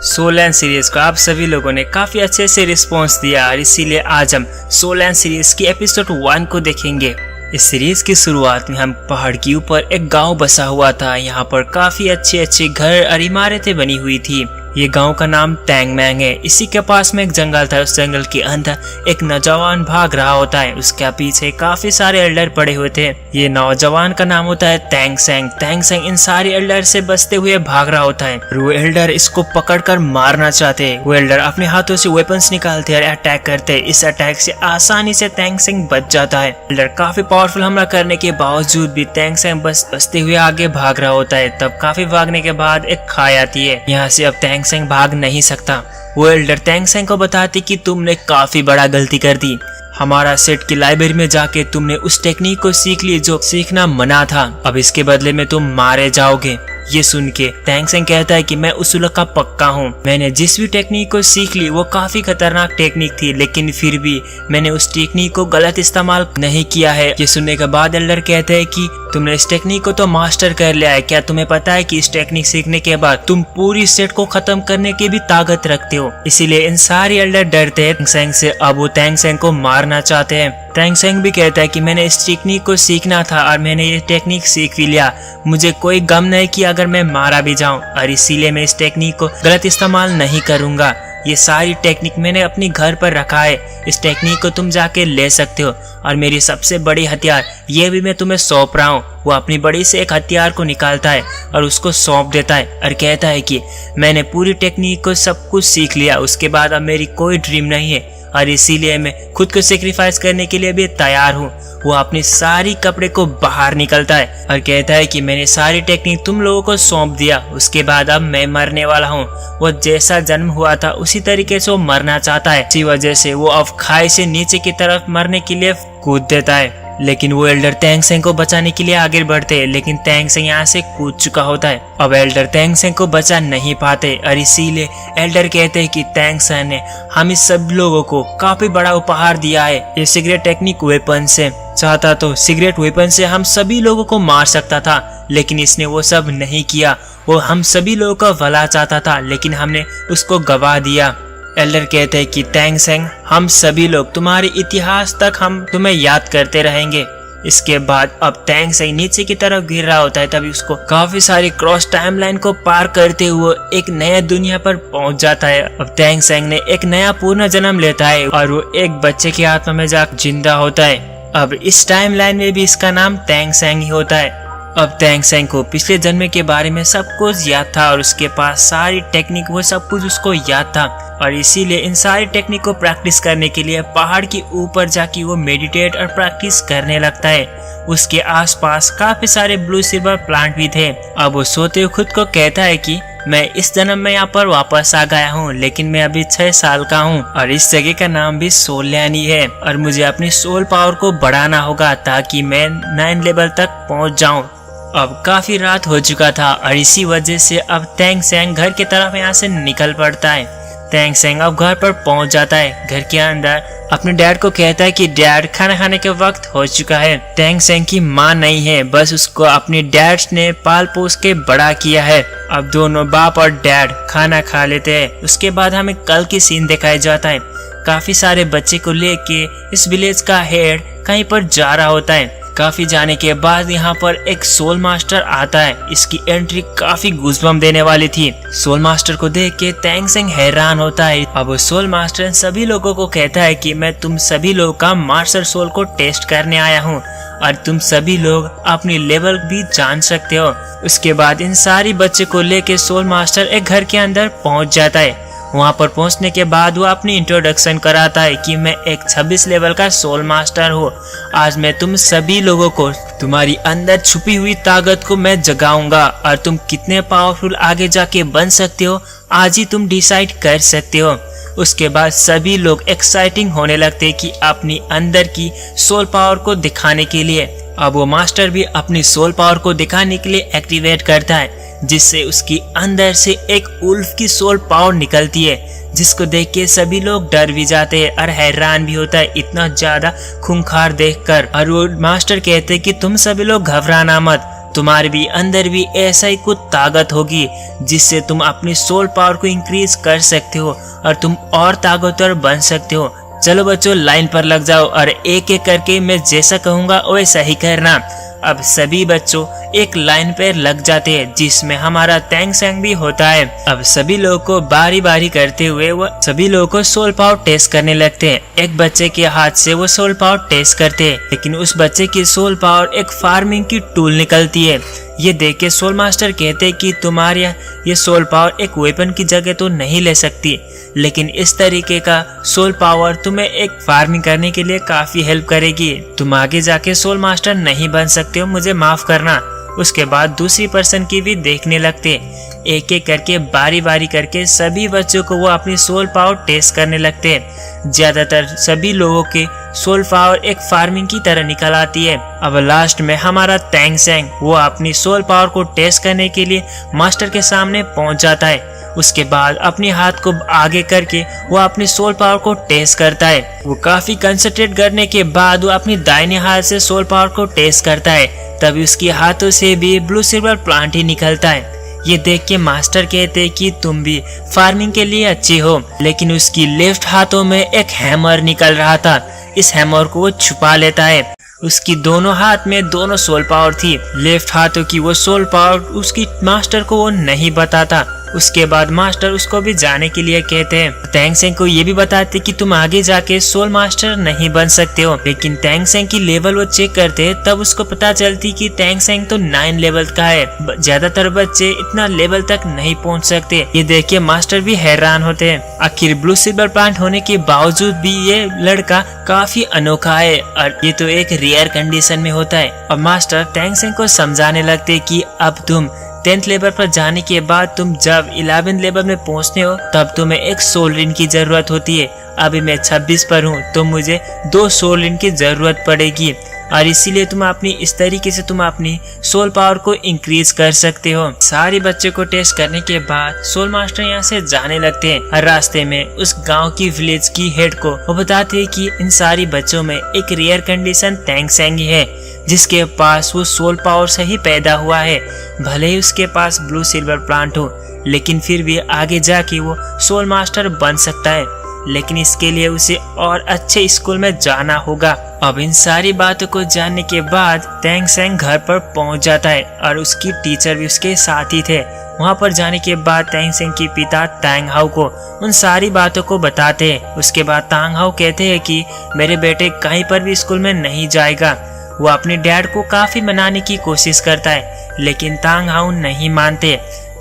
सोलैन series को आप सभी लोगों ने काफी अच्छे से रिस्पॉन्स दिया और इसीलिए आज हम सोलैन सीरीज की एपिसोड 1 को देखेंगे। इस सीरीज की शुरुआत में हम पहाड़ के ऊपर एक गांव बसा हुआ था। यहाँ पर काफी अच्छे घर और इमारतें बनी हुई थी। ये गांव का नाम टैंग मैंग है। इसी के पास में एक जंगल था। उस जंगल के अंदर एक नौजवान भाग रहा होता है। उसके पीछे काफी सारे एल्डर पड़े हुए थे। ये नौजवान का नाम होता है टैंग सेंग। टैंग सेंग इन सारे एल्डर से बचते हुए भाग रहा होता है। वो एल्डर इसको पकड़कर मारना चाहते। वो एल्डर अपने हाथों से वेपन्स निकालते और अटैक करते। इस अटैक से आसानी से टैंग सेंग बच जाता है। एल्डर काफी पावरफुल हमला करने के बावजूद भी टैंग सेंग बचते हुए आगे भाग रहा होता है। तब काफी भागने के बाद एक खाई आती है। यहाँ से अब टैंग सेंग भाग नहीं सकता। वो एल्डर टैंग सेंग को बताती कि तुमने काफी बड़ा गलती कर दी। हमारा सेट की लाइब्रेरी में जाके तुमने उस टेक्निक को सीख ली जो सीखना मना था। अब इसके बदले में तुम मारे जाओगे। ये सुन के टैंग सेंग कहता है कि मैं उसूल का पक्का हूँ। मैंने जिस भी टेक्निक को सीख ली वो काफी खतरनाक टेक्निक थी, लेकिन फिर भी मैंने उस टेक्निक को गलत इस्तेमाल नहीं किया है। ये सुनने के बाद एल्डर कहते हैं कि तुमने इस टेक्निक को तो मास्टर कर लिया है। क्या तुम्हें पता है कि इस टेक्निक सीखने के बाद तुम पूरी सेट को खत्म करने की भी ताकत रखते हो। इसीलिए इन सारे एल्डर डरते हैं टैंग सेंग से। अब वो टैंग सेंग को मारना चाहते हैं। टैंग सेंग भी कहता है कि मैंने इस टेक्निक को सीखना था और मैंने ये टेक्निक सीख भी लिया। मुझे कोई गम नहीं कि अगर मैं मारा भी जाऊं, और इसीलिए मैं इस टेक्निक को गलत इस्तेमाल नहीं करूंगा। ये सारी टेक्निक मैंने अपनी घर पर रखा है। इस टेक्निक को तुम जाके ले सकते हो। और मेरी सबसे बड़ी हथियार ये भी मैं तुम्हें सौंप रहा हूँ। वो अपनी बड़ी से एक हथियार को निकालता है और उसको सौंप देता है और कहता है कि मैंने पूरी टेक्निक को सब कुछ सीख लिया। उसके बाद अब मेरी कोई ड्रीम नहीं है और इसीलिए मैं खुद को सेक्रीफाइस करने के लिए भी तैयार हूँ। वो अपनी सारी कपड़े को बाहर निकलता है और कहता है कि मैंने सारी टेक्निक तुम लोगों को सौंप दिया। उसके बाद अब मैं मरने वाला हूँ। वो जैसा जन्म हुआ था उसी तरीके से वो मरना चाहता है। इसी वजह से वो अब खाई से नीचे की तरफ मरने के लिए कूद देता है। लेकिन वो एल्डर टैंग सेंग को बचाने के लिए आगे बढ़ते हैं, लेकिन टैंग सेंग यहाँ से कूद चुका होता है। अब एल्डर टैंग सेंग को बचा नहीं पाते और इसीलिए एल्डर कहते हैं कि टैंग सेंग ने हम इस सब लोगों को काफी बड़ा उपहार दिया है। ये सीक्रेट टेक्निक वेपन से चाहता तो सीक्रेट वेपन से हम सभी लोगों को मार सकता था, लेकिन इसने वो सब नहीं किया। वो हम सभी लोगों का भला चाहता था, लेकिन हमने उसको गवा दिया। एल्डर कहते हैं कि टैंग सेंग हम सभी लोग तुम्हारे इतिहास तक हम तुम्हें याद करते रहेंगे। इसके बाद अब टैंग सेंग नीचे की तरफ गिर रहा होता है। तभी उसको काफी सारी क्रॉस टाइमलाइन को पार करते हुए एक नया दुनिया पर पहुंच जाता है। अब टैंग सेंग ने एक नया पूर्ण जन्म लेता है और वो एक बच्चे की आत्मा में जाकर जिंदा होता है। अब इस टाइमलाइन में भी इसका नाम टैंग सेंग ही होता है। अब टैंग सेंग को पिछले जन्म के बारे में सब कुछ याद था और उसके पास सारी टेक्निक वो सब कुछ उसको याद था, और इसीलिए इन सारी टेक्निक को प्रैक्टिस करने के लिए पहाड़ के ऊपर जाके वो मेडिटेट और प्रैक्टिस करने लगता है। उसके आसपास काफी सारे ब्लू सिल्वर प्लांट भी थे। अब वो सोते हुए खुद को कहता है कि मैं इस जन्म में यहाँ पर वापस आ गया हूँ, लेकिन मैं अभी 6 साल का हूँ और इस जगह का नाम भी सोलैन ही है और मुझे अपनी सोल पावर को बढ़ाना होगा ताकि मैं 9 लेवल तक पहुँच जाऊँ। अब काफी रात हो चुका था और इसी वजह से अब टैंग सेंग घर की तरफ यहाँ से निकल पड़ता है। टैंग सेंग अब घर पर पहुंच जाता है। घर के अंदर अपने डैड को कहता है कि डैड खाना खाने के वक्त हो चुका है। टैंग सेंग की माँ नहीं है, बस उसको अपने डैड ने पाल पोस के बड़ा किया है। अब दोनों बाप और डैड खाना खा लेते हैं। उसके बाद हमें कल की सीन दिखाया जाता है। काफी सारे बच्चे को लेके इस विलेज का हेड कहीं पर जा रहा होता है। काफी जाने के बाद यहाँ पर एक सोल मास्टर आता है। इसकी एंट्री काफी गूज़बम्प देने वाली थी। सोल मास्टर को देख के टैंग सेंग हैरान होता है। अब वो सोल मास्टर सभी लोगों को कहता है कि मैं तुम सभी लोगों का मास्टर सोल को टेस्ट करने आया हूँ और तुम सभी लोग अपनी लेवल भी जान सकते हो। उसके बाद इन सारी बच्चे को लेके सोल मास्टर एक घर के अंदर पहुँच जाता है। वहाँ पर पहुँचने के बाद वो अपनी इंट्रोडक्शन कराता है कि मैं एक 26 लेवल का सोल मास्टर हूँ। आज मैं तुम सभी लोगों को तुम्हारी अंदर छुपी हुई ताकत को मैं जगाऊंगा और तुम कितने पावरफुल आगे जाके बन सकते हो आज ही तुम डिसाइड कर सकते हो। उसके बाद सभी लोग एक्साइटिंग होने लगते कि अपनी अंदर की सोल पावर को दिखाने के लिए। अब वो मास्टर भी अपनी सोल पावर को दिखाने के लिए एक्टिवेट करता है, जिससे उसकी अंदर से एक उल्फ की सोल पावर निकलती है, जिसको देख के सभी लोग डर भी जाते हैं और हैरान भी होता है इतना ज्यादा खूंखार देखकर। और वो मास्टर कहते हैं कि तुम सभी लोग घबराना मत, तुम्हारे भी अंदर भी ऐसा ही कुछ ताकत होगी जिससे तुम अपनी सोल पावर को इंक्रीज कर सकते हो और तुम और ताकतवर बन सकते हो। चलो बच्चों, लाइन पर लग जाओ और एक एक करके मैं जैसा कहूँगा वैसा ही करना। अब सभी बच्चों एक लाइन पर लग जाते हैं जिसमें हमारा तैंग सेंग भी होता है। अब सभी लोगों को बारी बारी करते हुए वो सभी लोगों को सोल पावर टेस्ट करने लगते हैं। एक बच्चे के हाथ से वो सोल पावर टेस्ट करते हैं, लेकिन उस बच्चे की सोल पावर एक फार्मिंग की टूल निकलती है। ये देख के सोल मास्टर कहते हैं कि तुम्हारे ये सोल पावर एक वेपन की जगह तो नहीं ले सकती, लेकिन इस तरीके का सोल पावर तुम्हें एक फार्मिंग करने के लिए काफी हेल्प करेगी। तुम आगे जाके सोल मास्टर नहीं बन सकते हो, मुझे माफ करना। उसके बाद दूसरी पर्सन की भी देखने लगते। एक एक करके बारी बारी करके सभी बच्चों को वो अपनी सोल पावर टेस्ट करने लगते हैं। ज्यादातर सभी लोगों के सोल पावर एक फार्मिंग की तरह निकल आती है। अब लास्ट में हमारा तैंग सेंग वो अपनी सोल पावर को टेस्ट करने के लिए मास्टर के सामने पहुंच जाता है। उसके बाद अपने हाथ को आगे करके वो अपनी सोल पावर को टेस्ट करता है। वो काफी कंसंट्रेट करने के बाद वो अपनी दाहिने हाथ से सोल पावर को टेस्ट करता है। तभी उसके हाथों से भी ब्लू सिल्वर प्लांट ही निकलता है। ये देख के मास्टर कहते हैं कि तुम भी फार्मिंग के लिए अच्छे हो, लेकिन उसकी लेफ्ट हाथों में एक हैमर निकल रहा था। इस हैमर को वो छुपा लेता है। उसकी दोनों हाथ में दोनों सोल पावर थी। लेफ्ट हाथों की वो सोल पावर उसकी मास्टर को वो नहीं बताता। उसके बाद मास्टर उसको भी जाने के लिए कहते हैं। तैंग सेंग को ये भी बताते कि तुम आगे जाके सोल मास्टर नहीं बन सकते हो, लेकिन तैंग सेंग की लेवल वो चेक करते तब उसको पता चलती कि तैंग सेंग तो 9 लेवल का है। ज्यादातर बच्चे इतना लेवल तक नहीं पहुंच सकते। ये देख के मास्टर भी हैरान होते हैं। आखिर ब्लू सिल्वर प्लांट होने के बावजूद भी ये लड़का काफी अनोखा है और ये तो एक रेयर कंडीशन में होता है। और मास्टर तैंग सेंग को समझाने लगते कि अब तुम 10th लेवल पर जाने के बाद तुम जब 11th लेवल में पहुंचते हो तब तुम्हें एक सोल रिंग की जरूरत होती है। अभी मैं 26 पर हूँ तो मुझे 2 सोल रिंग की जरूरत पड़ेगी और इसीलिए तुम अपनी इस तरीके से तुम अपनी सोल पावर को इंक्रीज कर सकते हो। सारे बच्चे को टेस्ट करने के बाद सोल मास्टर यहाँ से जाने लगते हैं और रास्ते में उस गांव की विलेज की हेड को वो बताते हैं कि इन सारी बच्चों में एक रेयर कंडीशन तैंग सेंग है जिसके पास वो सोल पावर से ही पैदा हुआ है। भले ही उसके पास ब्लू सिल्वर प्लांट हो, लेकिन फिर भी आगे जाके वो सोल मास्टर बन सकता है, लेकिन इसके लिए उसे और अच्छे स्कूल में जाना होगा। अब इन सारी बातों को जानने के बाद तैंग सेंग घर पर पहुंच जाता है और उसकी टीचर भी उसके साथ ही थे। वहां पर जाने के बाद तैंग सेंग के पिता तांग हाउ को उन सारी बातों को बताते हैं। उसके बाद तांग हाउ कहते हैं कि मेरे बेटे कहीं पर भी स्कूल में नहीं जाएगा। वो अपने डैड को काफी मनाने की कोशिश करता है, लेकिन तांग हाउ नहीं मानते।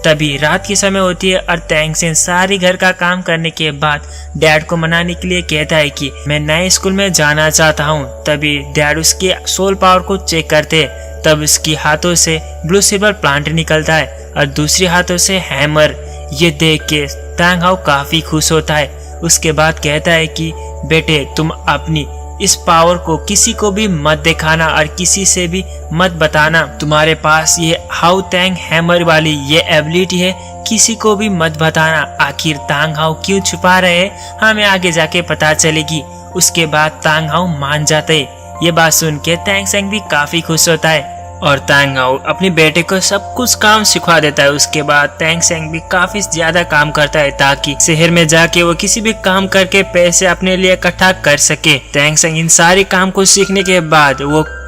तभी रात की समय होती है और तैंग सेंग सारी घर का काम करने के बाद डैड को मनाने के लिए कहता है कि मैं नए स्कूल में जाना चाहता हूँ। तभी डैड उसके सोल पावर को चेक करते हैं। तब उसकी हाथों से ब्लू सिल्वर प्लांट निकलता है और दूसरी हाथों से हैमर। ये देख के तांग हाउ काफी खुश होता है। उसके बाद कहता है कि बेटे तुम अपनी इस पावर को किसी को भी मत दिखाना और किसी से भी मत बताना। तुम्हारे पास ये हाउ तैंग हैमर वाली ये एबिलिटी है, किसी को भी मत बताना। आखिर तांग हाउ क्यों छुपा रहे हैं हमें आगे जाके पता चलेगी। उसके बाद तांग हाउ मान जाते हैं। ये बात सुन के तैंग सेंग भी काफी खुश होता है और तांग हाउ अपने बेटे को सब कुछ काम सिखा देता है। उसके बाद तैंग सेंग भी काफी ज्यादा काम करता है ताकि शहर में जाके वो किसी भी काम करके पैसे अपने लिए इकट्ठा कर सके। तैंग सेंग इन सारे काम को सीखने के बाद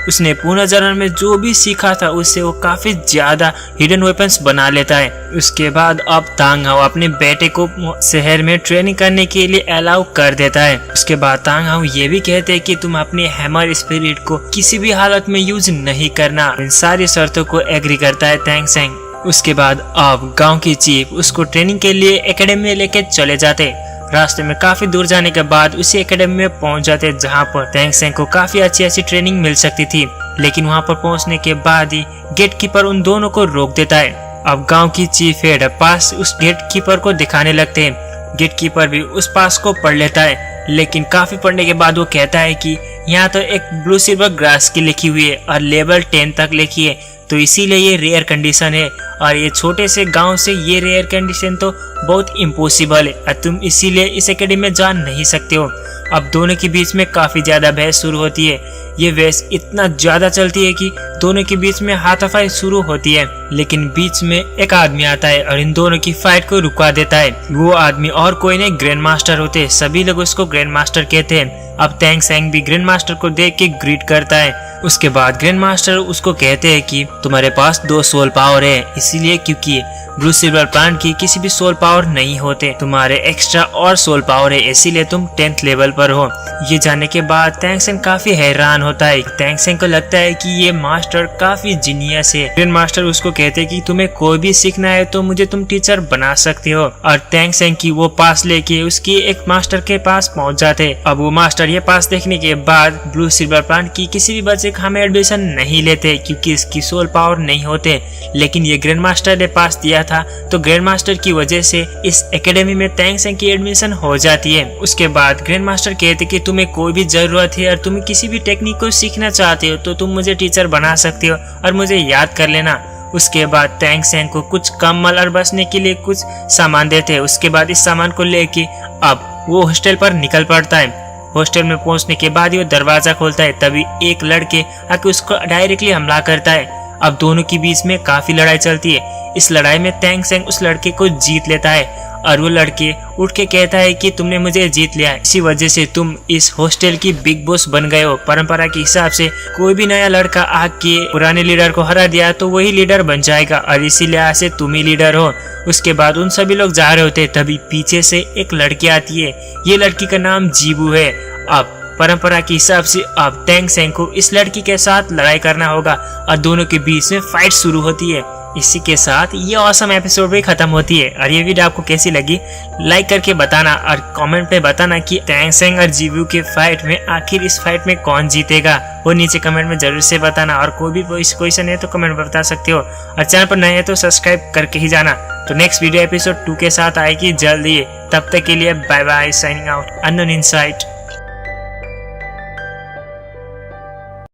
उसने पुनर्जन्म में जो भी सीखा था उससे वो काफी ज्यादा हिडन वेपन्स बना लेता है। उसके बाद अब तांग हाउ अपने बेटे को शहर में ट्रेनिंग करने के लिए अलाउ कर देता है। उसके बाद तांग हाउ ये भी कहते हैं कि तुम अपने हैमर स्पिरिट को किसी भी हालत में यूज नहीं करना। इन सारी शर्तों को एग्री करता है तैंग सेंग। उसके बाद अब गाँव की चीफ उसको ट्रेनिंग के लिए एकेडमी में लेके चले जाते। रास्ते में काफी दूर जाने के बाद उसी एकेडमी में पहुंच जाते जहां पर तैंग सेंग को काफी अच्छी ट्रेनिंग मिल सकती थी, लेकिन वहां पर पहुंचने के बाद ही गेटकीपर उन दोनों को रोक देता है। अब गांव की चीफ हेड पास उस गेटकीपर को दिखाने लगते हैं। गेटकीपर भी उस पास को पढ़ लेता है, लेकिन काफी पढ़ने के बाद वो कहता है कि यहाँ तो एक ब्लू सिल्वर ग्रास की लिखी हुई है और लेवल 10 तक लिखी है, तो इसीलिए ये रेयर कंडीशन है और ये छोटे से गांव से ये रेयर कंडीशन तो बहुत इम्पॉसिबल है और तुम इसीलिए इस एकेडमी में जा नहीं सकते हो। अब दोनों के बीच में काफी ज्यादा बहस शुरू होती है। ये बहस इतना ज्यादा चलती है कि दोनों के बीच में हाथापाई शुरू होती है, लेकिन बीच में एक आदमी आता है और इन दोनों की फाइट को रुका देता है। वो आदमी और कोई नहीं, ग्रैंड मास्टर होते हैं। सभी लोग उसको ग्रैंड मास्टर कहते हैं। अब तैंग सेंग भी ग्रैंड मास्टर को देख के ग्रीट करता है। उसके बाद ग्रैंड मास्टर उसको कहते हैं कि तुम्हारे पास 2 सोल पावर है, इसीलिए क्योंकि ब्लू सिल्वर प्लांट की किसी भी सोल पावर नहीं होते, तुम्हारे एक्स्ट्रा और सोल पावर है, इसीलिए तुम 10th लेवल पर हो। ये जानने के बाद तैंग सेंग काफी हैरान होता है। तैंग सेंग को लगता है कि ये मास्टर काफी जीनियस है। ग्रैंड मास्टर उसको कहते हैं कि तुम्हें कोई भी सीखना है तो मुझे तुम टीचर बना सकते हो। और तैंग सेंग की वो पास लेके उसकी एक मास्टर के पास पहुंच जाते। अब वो मास्टर ये पास देखने के बाद ब्लू सिल्वर प्लांट की किसी भी बच्चे का हमें एडमिशन नहीं लेते, क्योंकि इसकी सोल पावर नहीं होते। लेकिन ये ग्रैंड मास्टर ने पास दिया था, तो ग्रैंड मास्टर की वजह से इस एकेडमी में तैंग सेंग की एडमिशन हो जाती है। उसके बाद ग्रैंड मास्टर कहते कि तुम्हें कोई भी जरूरत है और तुम किसी भी टेक्निक को सीखना चाहते हो तो तुम मुझे टीचर बना सकते हो और मुझे याद कर लेना। उसके बाद तैंग सेंग को कुछ कम्बल और बसने के लिए कुछ सामान देते हैं। उसके बाद इस सामान को लेके अब वो हॉस्टल पर निकल पड़ता है। हॉस्टल में पहुंचने के बाद वो दरवाजा खोलता है, तभी एक लड़के आके उसको डायरेक्टली हमला करता है। अब दोनों के बीच में काफी लड़ाई चलती है। इस लड़ाई में तैंग सेंग उस लड़के को जीत लेता है और वो लड़के उठ के कहता है कि तुमने मुझे जीत लिया, इसी वजह से तुम इस हॉस्टल की बिग बॉस बन गए हो। परंपरा के हिसाब से कोई भी नया लड़का आके पुराने लीडर को हरा दिया तो वही लीडर बन जाएगा और इसीलिए आज से तुम ही लीडर हो। उसके बाद उन सभी लोग जा रहे होते, तभी पीछे से एक लड़की आती है। ये लड़की का नाम जीबू है। अब परंपरा के हिसाब से अब तैंग सेंग को इस लड़की के साथ लड़ाई करना होगा और दोनों के बीच में फाइट शुरू होती है। इसी के साथ ये ऑसम एपिसोड भी खत्म होती है। और ये वीडियो आपको कैसी लगी लाइक करके बताना और कमेंट पे बताना कि तैंग सेंग और जीबू के फाइट में आखिर इस फाइट में कौन जीतेगा, वो नीचे कमेंट में जरूर से बताना। और कोई भी क्वेश्चन है तो कमेंट में बता सकते हो और चैनल पर नए हैं तो सब्सक्राइब करके ही जाना। तो नेक्स्ट वीडियो एपिसोड 2 के साथ आएगी जल्दी। तब तक के लिए bye bye, signing out, unknown insight.